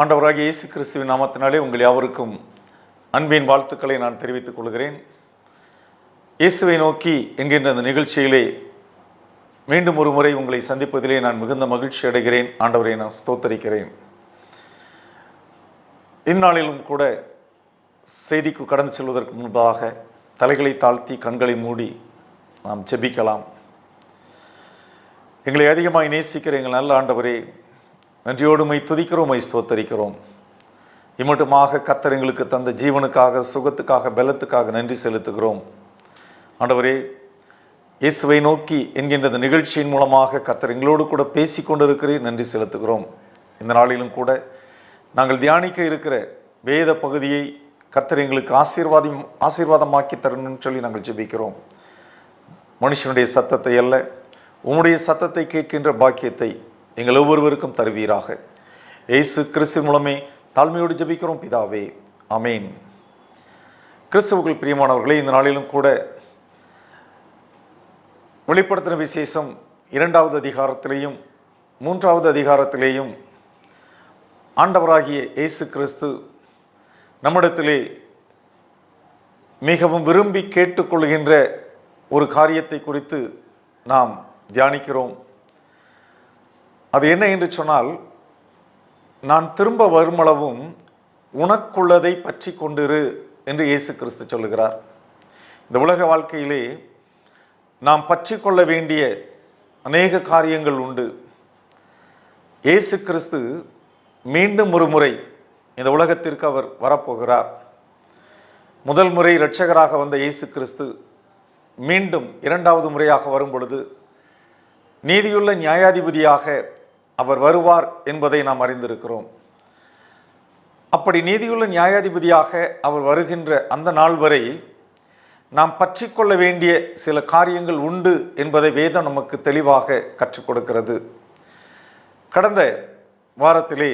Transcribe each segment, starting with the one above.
ஆண்டவராகிய இயேசு கிறிஸ்துவின் நாமத்தினாலே உங்கள் யாவருக்கும் அன்பின் வாழ்த்துக்களை நான் தெரிவித்துக் கொள்கிறேன். இயேசுவை நோக்கி என்கின்ற அந்த நிகழ்ச்சியிலே மீண்டும் ஒரு முறை உங்களை சந்திப்பதிலே நான் மிகுந்த மகிழ்ச்சி அடைகிறேன். ஆண்டவரை நான் ஸ்தோத்தரிக்கிறேன். இந்நாளிலும் கூட செய்திக்கு கடந்து செல்வதற்கு முன்பாக தலைகளை தாழ்த்தி கண்களை மூடி நாம் ஜெபிக்கலாம். எங்களை அதிகமாக நேசிக்கிற எங்கள் நல்ல ஆண்டவரே, நன்றியோடு மை துதிக்கிறோம், மை ஸ்தோத்தரிக்கிறோம். இம்மட்டுமாக கர்த்தர் எங்களுக்கு தந்த ஜீவனுக்காக, சுகத்துக்காக, பலத்துக்காக நன்றி செலுத்துகிறோம். ஆண்டவரே, இயேசுவை நோக்கி என்கின்ற இந்த நிகழ்ச்சியின் மூலமாக கர்த்தர் எங்களோடு கூட பேசி கொண்டிருக்கிறீர், நன்றி செலுத்துகிறோம். இந்த நாளிலும் கூட நாங்கள் தியானிக்க இருக்கிற வேத பகுதியை கர்த்தர் எங்களுக்கு ஆசீர்வாதமாக்கி தரணும்னு சொல்லி நாங்கள் ஜெபிக்கிறோம். மனுஷனுடைய சத்தத்தை அல்ல, உம்முடைய சத்தத்தை கேட்கின்ற பாக்கியத்தை எங்கள் ஒவ்வொருவருக்கும் தருவீராக. இயேசு கிறிஸ்து மூலமே தாழ்மையோடு ஜெபிக்கிறோம் பிதாவே, ஆமேன். கிறிஸ்துவுக்குள் பிரியமானவர்களே, இந்த நாளிலும் கூட வெளிப்படுத்தின விசேஷம் 2வது அதிகாரத்திலேயும் 3வது அதிகாரத்திலேயும் ஆண்டவராகிய இயேசு கிறிஸ்து நம்மிடத்திலே மிகவும் விரும்பி கேட்டுக்கொள்கின்ற ஒரு காரியத்தை குறித்து நாம் தியானிக்கிறோம். அது என்ன என்று சொன்னால், நான் திரும்ப வருமளவும் உனக்குள்ளதை பற்றி கொண்டிரு என்று இயேசு கிறிஸ்து சொல்லுகிறார். இந்த உலக வாழ்க்கையிலே நாம் பற்றி கொள்ள வேண்டிய அநேக காரியங்கள் உண்டு. இயேசு கிறிஸ்து மீண்டும் ஒரு முறை இந்த உலகத்திற்கு அவர் வரப்போகிறார். முதல் முறை இரட்சகராக வந்த இயேசு கிறிஸ்து மீண்டும் 2வது முறையாக வரும் பொழுது நீதியுள்ள நியாயாதிபதியாக அவர் வருவார் என்பதை நாம் அறிந்திருக்கிறோம். அப்படி நீதியுள்ள நியாயாதிபதியாக அவர் வருகின்ற அந்த நாள் வரை நாம் பற்றி கொள்ள வேண்டிய சில காரியங்கள் உண்டு என்பதை வேதம் நமக்கு தெளிவாக கற்றுக் கொடுக்கிறது. கடந்த வாரத்திலே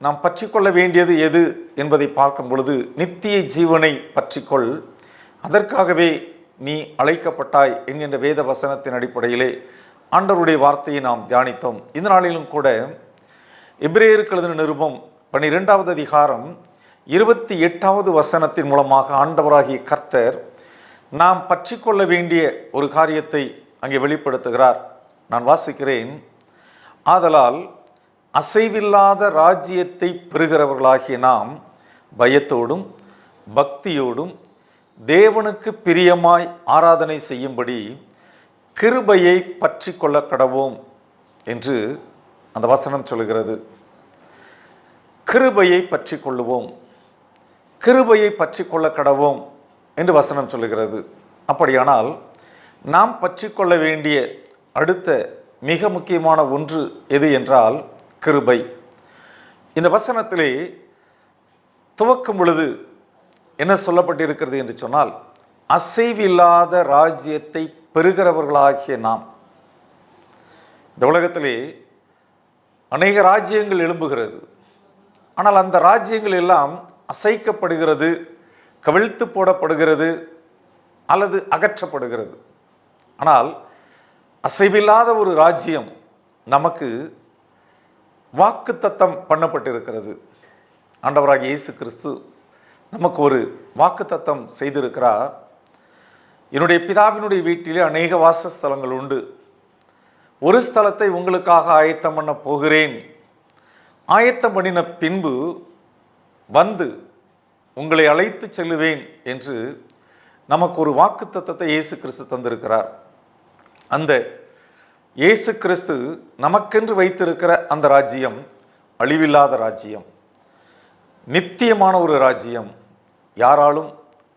நாம் பற்றி கொள்ள வேண்டியது எது என்பதை பார்க்கும் பொழுது, நித்திய ஜீவனை பற்றிக்கொள், அதற்காகவே நீ அழைக்கப்பட்டாய் என்கின்ற வேத வசனத்தின் அடிப்படையிலே ஆண்டவருடைய வார்த்தையை நாம் தியானித்தோம். இந்த நாளிலும் கூட எபிரேயருக்கு எழுதின நிருபம் 12வது அதிகாரம் 28வது வசனத்தின் மூலமாக ஆண்டவராகிய கர்த்தர் நாம் பற்றி கொள்ள வேண்டிய ஒரு காரியத்தை அங்கே வெளிப்படுத்துகிறார். நான் வாசிக்கிறேன். ஆதலால் அசைவில்லாத ராஜ்யத்தை பெறுகிறவர்களாகிய நாம் பயத்தோடும் பக்தியோடும் தேவனுக்கு பிரியமாய் ஆராதனை செய்யும்படி கிருபையை பற்றி கொள்ள கடவோம் என்று அந்த வசனம் சொல்லுகிறது. கிருபையை பற்றி கொள்ளுவோம், கிருபையை பற்றி கொள்ள கடவோம் என்று வசனம் சொல்லுகிறது. அப்படியானால் நாம் பற்றி கொள்ள வேண்டிய அடுத்த மிக முக்கியமான ஒன்று எது என்றால் கிருபை. இந்த வசனத்திலே துவக்கும் பொழுது என்ன சொல்லப்பட்டிருக்கிறது என்று சொன்னால், அசைவில்லாத ராஜ்யத்தை பெறுகிறவர்களாகிய நாம். இந்த உலகத்திலே அநேக ராஜ்யங்கள் எழும்புகிறது. ஆனால் அந்த ராஜ்யங்கள் எல்லாம் அசைக்கப்படுகிறது, கவிழ்த்து போடப்படுகிறது அல்லது அகற்றப்படுகிறது. ஆனால் அசைவில்லாத ஒரு ராஜ்யம் நமக்கு வாக்குத்தத்தம் பண்ணப்பட்டிருக்கிறது. ஆண்டவராகிய இயேசு கிறிஸ்து நமக்கு ஒரு வாக்குத்தத்தம் செய்திருக்கிறார். என்னுடைய பிதாவினுடைய வீட்டிலே அநேக வாசஸ்தலங்கள் உண்டு, ஒரு ஸ்தலத்தை உங்களுக்காக ஆயத்தம் பண்ண போகிறேன், ஆயத்தம் பண்ணின பின்பு வந்து உங்களை அழைத்து செல்லுவேன் என்று நமக்கு ஒரு வாக்குத்தத்தத்தை இயேசு கிறிஸ்து தந்திருக்கிறார். அந்த இயேசு கிறிஸ்து நமக்கென்று வைத்திருக்கிற அந்த ராஜ்யம் அழிவில்லாத ராஜ்யம், நித்தியமான ஒரு ராஜ்யம், யாராலும்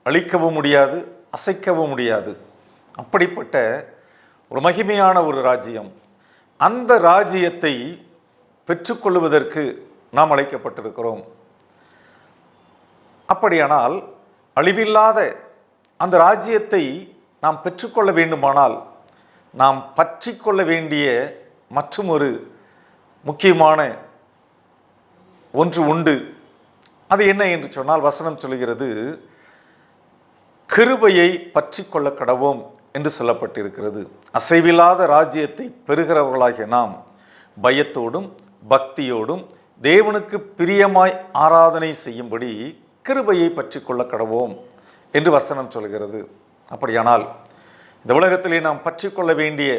அழிக்கவும் முடியாது, அசைக்கவும் முடியாது. அப்படிப்பட்ட ஒரு மகிமையான ஒரு ராஜ்யம். அந்த ராஜ்யத்தை பெற்றுக்கொள்வதற்கு நாம் அழைக்கப்பட்டிருக்கிறோம். அப்படியானால் அழிவில்லாத அந்த ராஜ்யத்தை நாம் பெற்றுக்கொள்ள வேண்டுமானால் நாம் பற்றி கொள்ள வேண்டிய மற்றும் ஒரு முக்கியமான ஒன்று உண்டு. அது என்ன என்று சொன்னால், வசனம் சொல்கிறது, கிருபையை பற்றி கொள்ள கடவோம் என்று சொல்லப்பட்டிருக்கிறது. அசைவில்லாத ராஜ்யத்தை பெறுகிறவர்களாகிய நாம் பயத்தோடும் பக்தியோடும் தேவனுக்கு பிரியமாய் ஆராதனை செய்யும்படி கிருபையை பற்றி கொள்ள கடவோம் என்று வசனம் சொல்கிறது. அப்படியானால் இந்த உலகத்திலே நாம் பற்றி கொள்ள வேண்டிய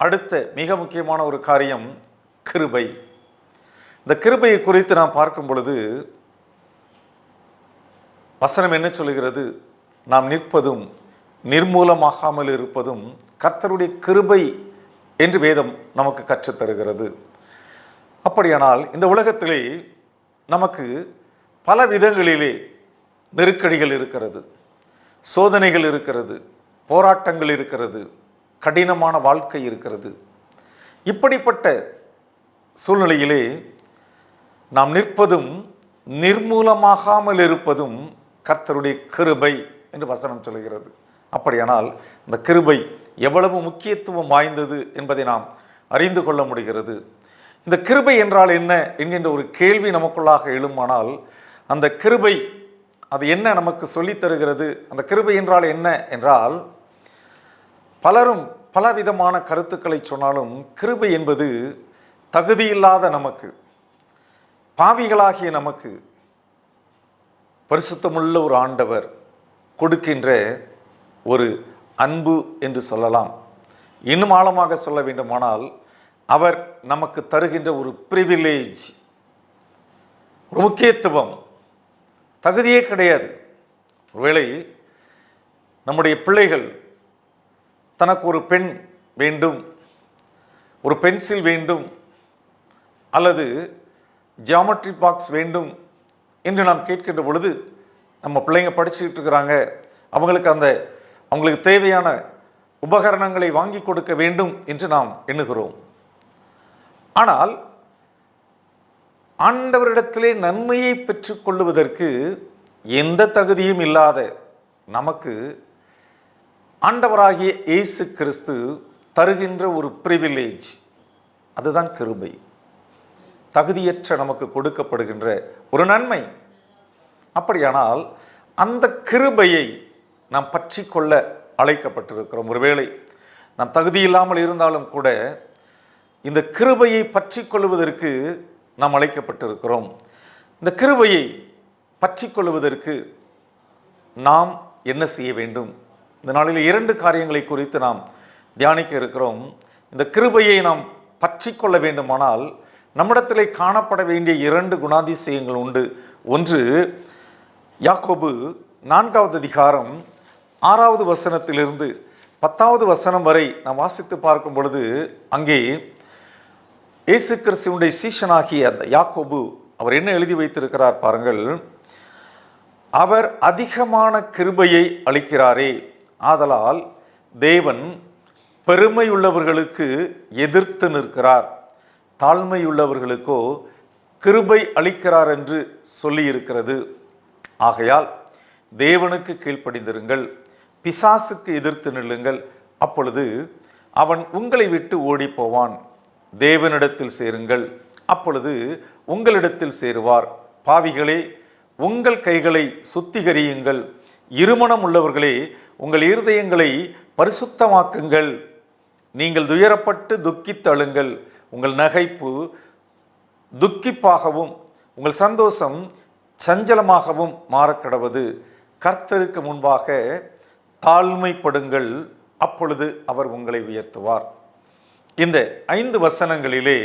அடுத்த மிக முக்கியமான ஒரு காரியம் கிருபை. இந்த கிருபையை குறித்து நாம் பார்க்கும் பொழுது வசனம் என்ன சொல்கிறது? நாம் நிற்பதும் நிர்மூலமாகாமல் இருப்பதும் கர்த்தருடைய கிருபை என்று வேதம் நமக்கு கற்றுத்தருகிறது. அப்படியானால் இந்த உலகத்திலே நமக்கு பல விதங்களிலே நெருக்கடிகள் இருக்கிறது, சோதனைகள் இருக்கிறது, போராட்டங்கள் இருக்கிறது, கடினமான வாழ்க்கை இருக்கிறது. இப்படிப்பட்ட சூழ்நிலையிலே நாம் நிற்பதும் நிர்மூலமாகாமல் இருப்பதும் கர்த்தருடைய கிருபை என்று வசனம் சொல்கிறது. அப்படியானால் இந்த கிருபை எவ்வளவு முக்கியத்துவம் வாய்ந்தது என்பதை நாம் அறிந்து கொள்ள முடிகிறது. இந்த கிருபை என்றால் என்ன என்கின்ற ஒரு கேள்வி நமக்குள்ளாக எழுமானால், அந்த கிருபை அது என்ன நமக்கு சொல்லித் தருகிறது? அந்த கிருபை என்றால் என்ன என்றால், பலரும் பலவிதமான கருத்துக்களை சொன்னாலும் கிருபை என்பது தகுதியில்லாத நமக்கு, பாவிகளாகிய நமக்கு பரிசுத்தமுள்ள ஒரு ஆண்டவர் கொடுக்கின்ற ஒரு அன்பு என்று சொல்லலாம். இன்னும் ஆழமாக சொல்ல வேண்டுமானால், அவர் நமக்கு தருகின்ற ஒரு பிரிவிலேஜ், ஒரு முக்கியத்துவம். தகுதியே கிடையாது. ஒருவேளை நம்முடைய பிள்ளைகள் தனக்கு ஒரு பெண் வேண்டும், ஒரு பென்சில் வேண்டும், அல்லது ஜியாமெட்ரி பாக்ஸ் வேண்டும் என்று நாம் கேட்கின்ற பொழுது, நம்ம பிள்ளைங்க படிச்சுக்கிட்டு இருக்கிறாங்க, அவங்களுக்கு தேவையான உபகரணங்களை வாங்கி கொடுக்க வேண்டும் என்று நாம் எண்ணுகிறோம். ஆனால் ஆண்டவரிடத்திலே நன்மையை பெற்றுக்கொள்வதற்கு எந்த தகுதியும் இல்லாத நமக்கு ஆண்டவராகிய இயேசு கிறிஸ்து தருகின்ற ஒரு பிரிவிலேஜ், அதுதான் கிருபை. தகுதியற்ற நமக்கு கொடுக்கப்படுகின்ற ஒரு நன்மை. அப்படியானால் அந்த கிருபையை நாம் பற்றி கொள்ள அழைக்கப்பட்டிருக்கிறோம். ஒருவேளை நாம் தகுதியில்லாமல் இருந்தாலும் கூட இந்த கிருபையை பற்றி கொள்வதற்கு நாம் அழைக்கப்பட்டிருக்கிறோம். இந்த கிருபையை பற்றி கொள்வதற்கு நாம் என்ன செய்ய வேண்டும்? இந்த நாளில் 2 காரியங்களை குறித்து நாம் தியானிக்க இருக்கிறோம். இந்த கிருபையை நாம் பற்றி கொள்ள வேண்டுமானால் நம்மிடத்திலே காணப்பட வேண்டிய 2 குணாதிசயங்கள் உண்டு. ஒன்று, யாக்கோபு 4வது அதிகாரம் 6வது வசனத்திலிருந்து 10வது வசனம் வரை நாம் வாசித்து பார்க்கும் பொழுது, அங்கே இயேசு கிறிஸ்துவினுடைய சீஷனாகிய அந்த யாக்கோபு அவர் என்ன எழுதி வைத்திருக்கிறார் பாருங்கள். அவர் அதிகமான கிருபையை அளிக்கிறாரே, ஆதலால் தேவன் பெருமையுள்ளவர்களுக்கு எதிர்த்து நிற்கிறார், தாழ்மையுள்ளவர்களுக்கோ கிருபை அளிக்கிறார் என்று சொல்லியிருக்கிறது. ஆகையால் தேவனுக்கு கீழ்ப்படிந்திருங்கள், பிசாசுக்கு எதிர்த்து நில்லுங்கள், அப்பொழுது அவன் உங்களை விட்டு ஓடி போவான். தேவனிடத்தில் சேருங்கள், அப்பொழுது உங்களிடத்தில் சேருவார். பாவிகளே, உங்கள் கைகளை சுத்திகரியுங்கள், இருமனம் உள்ளவர்களே, உங்கள் இருதயங்களை பரிசுத்தமாக்குங்கள். நீங்கள் துயரப்பட்டு துக்கித்தழுங்கள், உங்கள் நகைப்பு துக்கிப்பாகவும் உங்கள் சந்தோஷம் சஞ்சலமாகவும் மாறக்கடவது. கர்த்தருக்கு முன்பாக தாழ்மைப்படுங்கள், அப்பொழுது அவர் உங்களை உயர்த்துவார். இந்த 5 வசனங்களிலே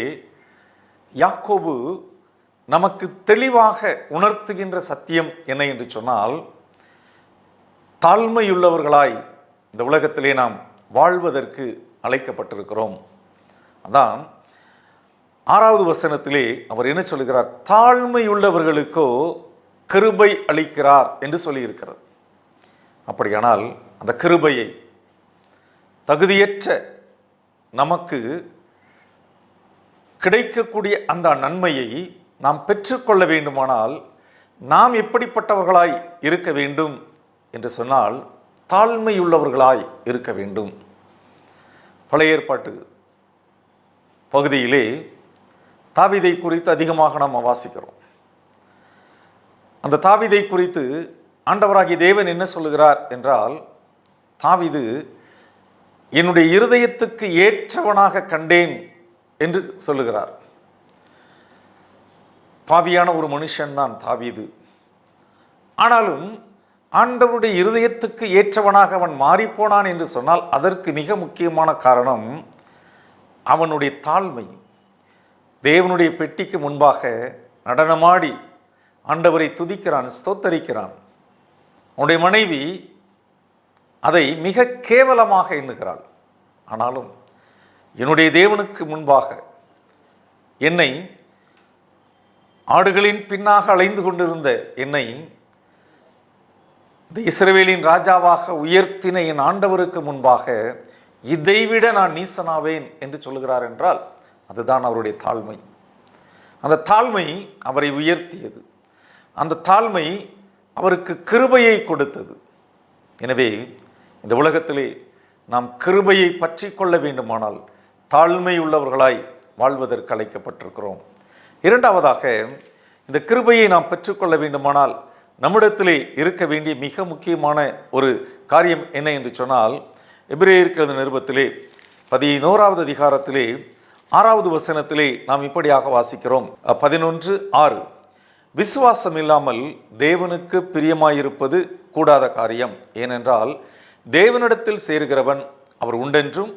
யாக்கோபு நமக்கு தெளிவாக உணர்த்துகின்ற சத்தியம் என்ன என்று சொன்னால், தாழ்மையுள்ளவர்களாய் இந்த உலகத்திலே நாம் வாழ்வதற்கு அழைக்கப்பட்டிருக்கிறோம். அதான் 6வது வசனத்திலே அவர் என்ன சொல்கிறார்? தாழ்மையுள்ளவர்களுக்கோ கிருபை அளிக்கிறார் என்று சொல்லியிருக்கிறது. அப்படியானால் அந்த கிருபையை, தகுதியற்ற நமக்கு கிடைக்கக்கூடிய அந்த நன்மையை நாம் பெற்றுக்கொள்ள வேண்டுமானால் நாம் எப்படிப்பட்டவர்களாய் இருக்க வேண்டும் என்று சொன்னால், தாழ்மையுள்ளவர்களாய் இருக்க வேண்டும். பழைய ஏற்பாட்டு பகுதியிலே தாவீதை குறித்து அதிகமாக நாம் வாசிக்கிறோம். அந்த தாவீதை குறித்து ஆண்டவராகிய தேவன் என்ன சொல்லுகிறார் என்றால், தாவீது என்னுடைய இருதயத்துக்கு ஏற்றவனாக கண்டேன் என்று சொல்லுகிறார். பாவியான ஒரு மனுஷன்தான் தாவீது. ஆனாலும் ஆண்டவருடைய இருதயத்துக்கு ஏற்றவனாக அவன் மாறிப்போனான் என்று சொன்னால் அதற்கு மிக முக்கியமான காரணம் அவனுடைய தாழ்மை. தேவனுடைய பெட்டிக்கு முன்பாக நடனமாடி ஆண்டவரை துதிக்கிறான், ஸ்தோத்தரிக்கிறான். அவனுடைய மனைவி அதை மிக கேவலமாக எண்ணுகிறாள். ஆனாலும் என்னுடைய தேவனுக்கு முன்பாக என்னை ஆடுகளின் பின்னாக அலைந்து கொண்டிருந்த என்னை இந்த இஸ்ரவேலின் ராஜாவாக உயர்த்தின என் ஆண்டவருக்கு முன்பாக இதைவிட நான் நீசனாவேன் என்று சொல்லுகிறார் என்றால் அதுதான் அவருடைய தாழ்மை. அந்த தாழ்மை அவரை உயர்த்தியது. அந்த தாழ்மை அவருக்கு கிருபையை கொடுத்தது. எனவே இந்த உலகத்திலே நாம் கிருபையை பற்றி கொள்ள வேண்டுமானால் தாழ்மை உள்ளவர்களாய் வாழ்வதற்கு அழைக்கப்பட்டிருக்கிறோம். இரண்டாவதாக, இந்த கிருபையை நாம் பெற்றுக்கொள்ள வேண்டுமானால் நம்மிடத்திலே இருக்க வேண்டிய மிக முக்கியமான ஒரு காரியம் என்ன என்று சொன்னால், எபிரேயருக்கு எழுதின நிருபத்திலே 11வது அதிகாரத்திலே 6வது வசனத்திலே நாம் இப்படியாக வாசிக்கிறோம். 11:6, விசுவாசம் இல்லாமல் தேவனுக்கு பிரியமாயிருப்பது கூடாத காரியம். ஏனென்றால் தேவனிடத்தில் சேருகிறவன் அவர் உண்டென்றும்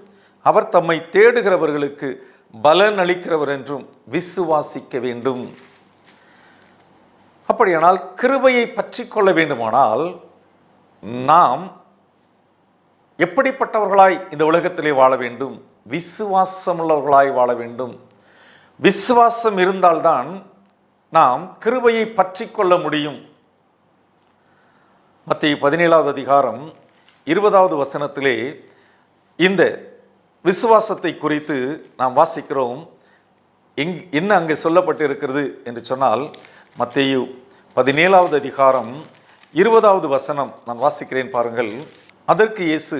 அவர் தம்மை தேடுகிறவர்களுக்கு பலன் அளிக்கிறவர் என்றும் விசுவாசிக்க வேண்டும். அப்படியானால் கிருபையை பற்றி கொள்ள வேண்டுமானால் நாம் எப்படிப்பட்டவர்களாய் இந்த உலகத்திலே வாழ வேண்டும்? விசுவாசம் உள்ளவர்களாய் வாழ வேண்டும். விசுவாசம் இருந்தால்தான் நாம் கிருபையை பற்றி கொள்ள முடியும். மத்தேயு 17வது அதிகாரம் 20வது வசனத்திலே இந்த விசுவாசத்தை குறித்து நாம் வாசிக்கிறோம். என்ன அங்கே சொல்லப்பட்டிருக்கிறது என்று சொன்னால், மத்தேயு 17வது அதிகாரம் 20வது வசனம் நான் வாசிக்கிறேன் பாருங்கள். அதற்கு இயேசு,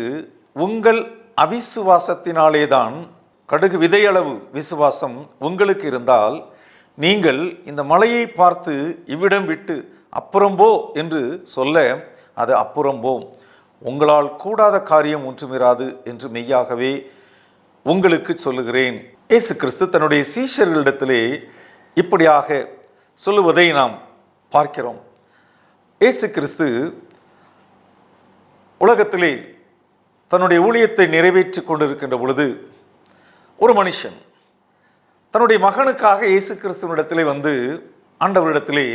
உங்கள் அவிசுவாசத்தினாலே தான், கடுகு விதையளவு விசுவாசம் உங்களுக்கு இருந்தால் நீங்கள் இந்த மலையை பார்த்து இவ்விடம் விட்டு அப்புறம் போ என்று சொல்ல அது அப்புறம் போம். உங்களால் கூடாத காரியம் ஒன்றுமிராது என்று மெய்யாகவே உங்களுக்கு சொல்லுகிறேன். இயேசு கிறிஸ்து தன்னுடைய சீஷர்களிடத்திலே இப்படியாக சொல்லுவதை நாம் பார்க்கிறோம். இயேசு கிறிஸ்து உலகத்திலே தன்னுடைய ஊழியத்தை நிறைவேற்றி கொண்டிருக்கின்ற பொழுது ஒரு மனுஷன் தன்னுடைய மகனுக்காக இயேசு கிறிஸ்துவனிடத்திலே வந்து ஆண்டவரிடத்திலே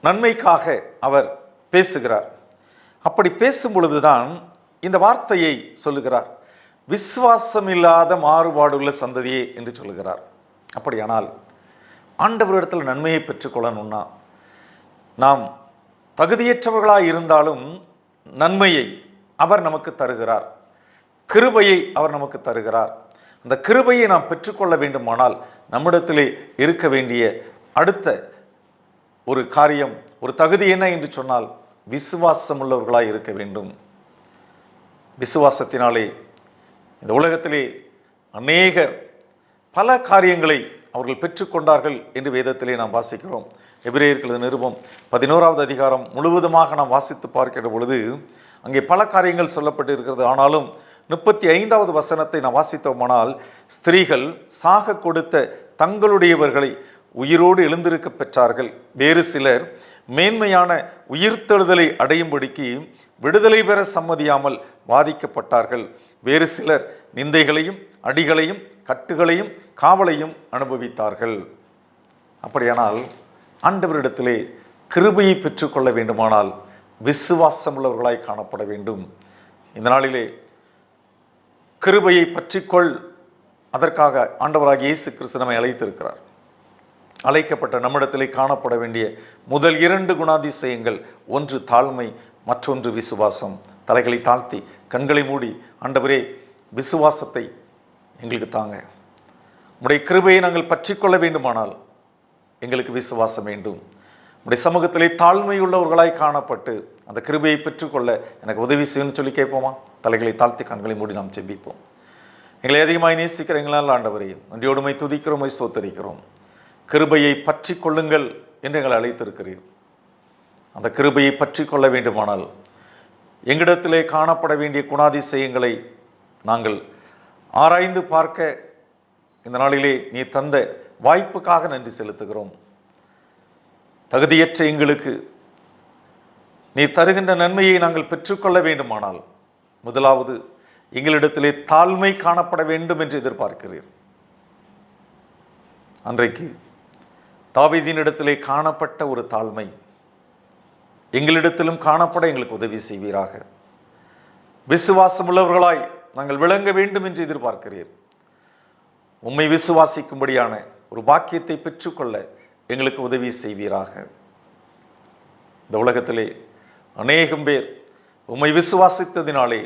நன்மைக்காக அவர் பேசுகிறார். அப்படி பேசும் பொழுதுதான் இந்த வார்த்தையை சொல்லுகிறார், விசுவாசம் இல்லாத மாறுபாடுள்ள சந்ததியே என்று சொல்லுகிறார். அப்படியானால் ஆண்டவரிடத்தில் நன்மையை பெற்றுக்கொள்ளணும்னா நாம் தகுதியற்றவர்களாக இருந்தாலும் நன்மையை அவர் நமக்கு தருகிறார், கிருபையை அவர் நமக்கு தருகிறார். அந்த கிருபையை நாம் பெற்றுக்கொள்ள வேண்டுமானால் நம்மிடத்திலே இருக்க வேண்டிய அடுத்த ஒரு காரியம், ஒரு தகுதி என்ன என்று சொன்னால், விசுவாசம் உள்ளவர்களாய் இருக்க வேண்டும். விசுவாசத்தினாலே இந்த உலகத்திலே அநேகர் பல காரியங்களை அவர்கள் பெற்றுக்கொண்டார்கள் என்று வேதத்திலே நாம் வாசிக்கிறோம். எபிரேயர்கள் நிருபம் 11வது அதிகாரம் முழுவதுமாக நாம் வாசித்து பார்க்கிற பொழுது அங்கே பல காரியங்கள் சொல்லப்பட்டு இருக்கிறது. ஆனாலும் 35வது வசனத்தை நாம் வாசித்தோமானால், ஸ்திரீகள் சாக கொடுத்த தங்களுடையவர்களை உயிரோடு எழுந்திருக்க பெற்றார்கள். வேறு சிலர் மேன்மையான உயிர்த்தெழுதலை அடையும்படிக்கு விடுதலை பெற சம்மதியாமல் பாதிக்கப்பட்டார்கள். வேறு சிலர் நிந்தைகளையும் அடிகளையும் கட்டுகளையும் காவலையும் அனுபவித்தார்கள். அப்படியானால் ஆண்டவரிடத்திலே கிருபையை பெற்றுக்கொள்ள வேண்டுமானால் விசுவாசம் உள்ளவர்களாய் காணப்பட வேண்டும். இந்த நாளிலே கிருபையை பற்றிக்கொள், அதற்காக ஆண்டவராகிய இயேசு கிறிஸ்து நம்மை அழைத்திருக்கிறார். அழைக்கப்பட்ட நம்மிடத்திலே காணப்பட வேண்டிய முதல் 2 குணாதிசயங்கள், ஒன்று தாழ்மை, மற்றொன்று விசுவாசம். தலைகளை தாழ்த்தி கண்களை மூடி, ஆண்டவரே விசுவாசத்தை எங்களுக்கு தாங்க, உம்முடைய கிருபையை நாங்கள் பற்றிக்கொள்ள வேண்டுமானால் எங்களுக்கு விசுவாசம் வேண்டும். உம்முடைய சமூகத்திலே தாழ்மையுள்ளவர்களாய் காணப்பட்டு அந்த கிருபையை பெற்றுக்கொள்ள எனக்கு உதவி செய்யணும்னு சொல்லி கேட்போமா? தலைகளை தாழ்த்தி கண்களை மூடி நாம் செபிப்போம். எங்களை அதிகமாய் நேசிக்கிற எங்களால் ஆண்டவரே, நன்றியோடுமை துதிக்கிறோம், ஸ்தோத்தரிக்கிறோம். கிருபையை பற்றி கொள்ளுங்கள் என்று எங்களை அழைத்திருக்கிறீர். அந்த கிருபையை பற்றி கொள்ள வேண்டுமானால் எங்களிடத்திலே காணப்பட வேண்டிய குணாதிசயங்களை நாங்கள் ஆராய்ந்து பார்க்க இந்த நாளிலே நீ தந்த வாய்ப்புக்காக நன்றி செலுத்துகிறோம். தகுதியற்ற எங்களுக்கு நீர் தருகின்ற நன்மையை நாங்கள் பெற்றுக்கொள்ள வேண்டுமானால் முதலாவது எங்களிடத்திலே தாழ்மை காணப்பட வேண்டும் என்று எதிர்பார்க்கிறீர். அன்றைக்கு தாவீதினிடத்திலே காணப்பட்ட ஒரு தாழ்மை எங்களிடத்திலும் காணப்பட எங்களுக்கு உதவி செய்வீராக. விசுவாசம் உள்ளவர்களாய் நாங்கள் விளங்க வேண்டும் என்று எதிர்பார்க்கிறீர். உம்மை விசுவாசிக்கும்படியான ஒரு பாக்கியத்தை பெற்றுக்கொள்ள எங்களுக்கு உதவி செய்வீராக. இந்த உலகத்திலே அநேகம் பேர் உம்மை விசுவாசித்ததினாலே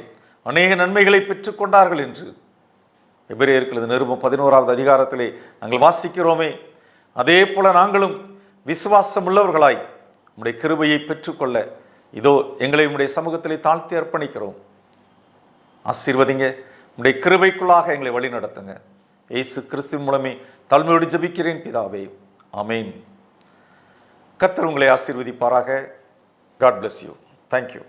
அநேக நன்மைகளை பெற்றுக்கொண்டார்கள் என்று எபிரேயர் நிருபம் 11வது அதிகாரத்திலே நாங்கள் வாசிக்கிறோமே. அதே போல நாங்களும் விசுவாசம் உள்ளவர்களாய் உம்முடைய கிருபையை பெற்றுக்கொள்ள இதோ எங்களை உம்முடைய சமூகத்திலே தாழ்த்தி அர்ப்பணிக்கிறோம். ஆசீர்வதிங்க, உம்முடைய கிருபைக்குள்ளாக எங்களை வழி நடத்துங்க. இயேசு கிறிஸ்துவின் மூலமே தாழ்மையோடு ஜெபிக்கிறேன் பிதாவே, ஆமென். கர்த்தர் உங்களை ஆசீர்வதிப்பாராக. God bless you. Thank you.